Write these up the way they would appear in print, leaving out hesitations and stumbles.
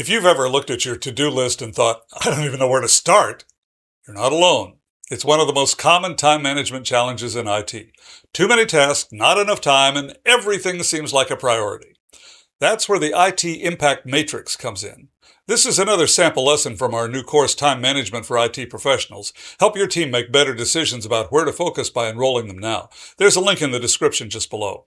If you've ever looked at your to-do list and thought, I don't even know where to start, you're not alone. It's one of the most common time management challenges in IT. Too many tasks, not enough time, and everything seems like a priority. That's where the IT Impact Matrix comes in. This is another sample lesson from our new course, Time Management for IT Professionals. Help your team make better decisions about where to focus by enrolling them now. There's a link in the description just below.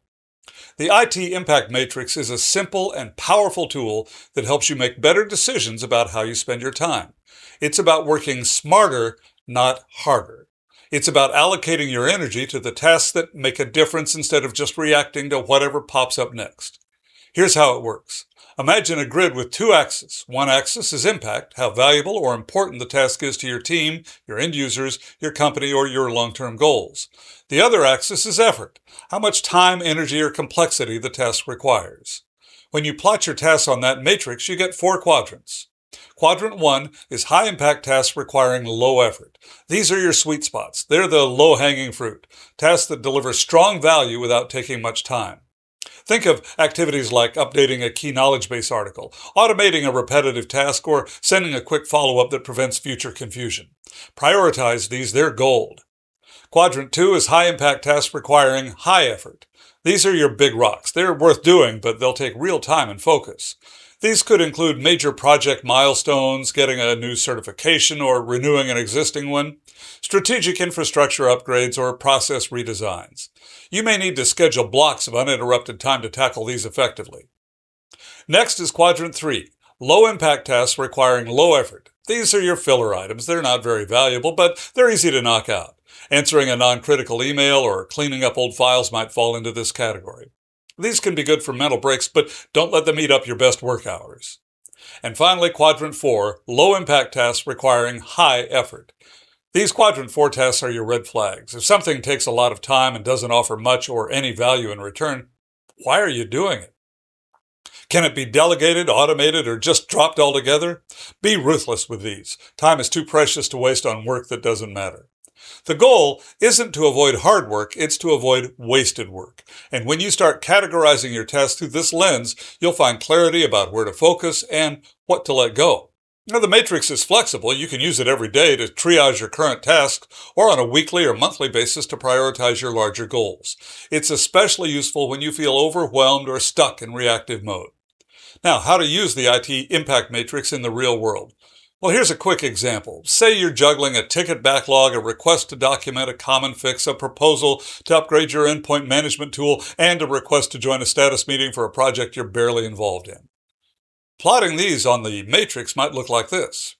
The IT Impact Matrix is a simple and powerful tool that helps you make better decisions about how you spend your time. It's about working smarter, not harder. It's about allocating your energy to the tasks that make a difference instead of just reacting to whatever pops up next. Here's how it works. Imagine a grid with two axes. One axis is impact, how valuable or important the task is to your team, your end users, your company, or your long-term goals. The other axis is effort, how much time, energy, or complexity the task requires. When you plot your tasks on that matrix, you get 4 quadrants. Quadrant 1 is high-impact tasks requiring low effort. These are your sweet spots. They're the low-hanging fruit, tasks that deliver strong value without taking much time. Think of activities like updating a key knowledge base article, automating a repetitive task, or sending a quick follow-up that prevents future confusion. Prioritize these, they're gold. Quadrant 2 is high-impact tasks requiring high effort. These are your big rocks. They're worth doing, but they'll take real time and focus. These could include major project milestones, getting a new certification, or renewing an existing one, strategic infrastructure upgrades, or process redesigns. You may need to schedule blocks of uninterrupted time to tackle these effectively. Next is Quadrant 3, low-impact tasks requiring low effort. These are your filler items. They're not very valuable, but they're easy to knock out. Answering a non-critical email or cleaning up old files might fall into this category. These can be good for mental breaks, but don't let them eat up your best work hours. And finally, Quadrant 4, low-impact tasks requiring high effort. These Quadrant 4 tasks are your red flags. If something takes a lot of time and doesn't offer much or any value in return, why are you doing it? Can it be delegated, automated, or just dropped altogether? Be ruthless with these. Time is too precious to waste on work that doesn't matter. The goal isn't to avoid hard work, it's to avoid wasted work. And when you start categorizing your tasks through this lens, you'll find clarity about where to focus and what to let go. Now, the matrix is flexible. You can use it every day to triage your current tasks or on a weekly or monthly basis to prioritize your larger goals. It's especially useful when you feel overwhelmed or stuck in reactive mode. Now, how to use the IT Impact Matrix in the real world. Well, here's a quick example. Say you're juggling a ticket backlog, a request to document a common fix, a proposal to upgrade your endpoint management tool, and a request to join a status meeting for a project you're barely involved in. Plotting these on the matrix might look like this.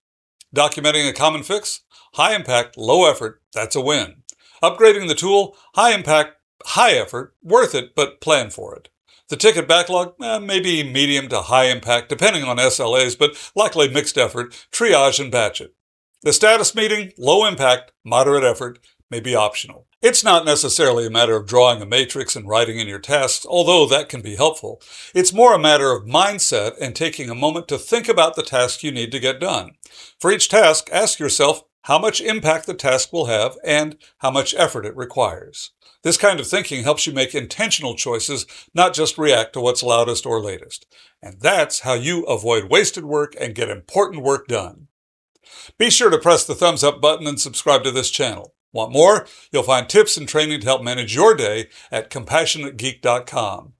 Documenting a common fix, high impact, low effort, that's a win. Upgrading the tool, high impact, high effort, worth it, but plan for it. The ticket backlog, maybe medium to high impact, depending on SLAs, but likely mixed effort, triage and batch it. The status meeting, low impact, moderate effort, may be optional. It's not necessarily a matter of drawing a matrix and writing in your tasks, although that can be helpful. It's more a matter of mindset and taking a moment to think about the task you need to get done. For each task, ask yourself how much impact the task will have and how much effort it requires. This kind of thinking helps you make intentional choices, not just react to what's loudest or latest. And that's how you avoid wasted work and get important work done. Be sure to press the thumbs up button and subscribe to this channel. Want more? You'll find tips and training to help manage your day at CompassionateGeek.com.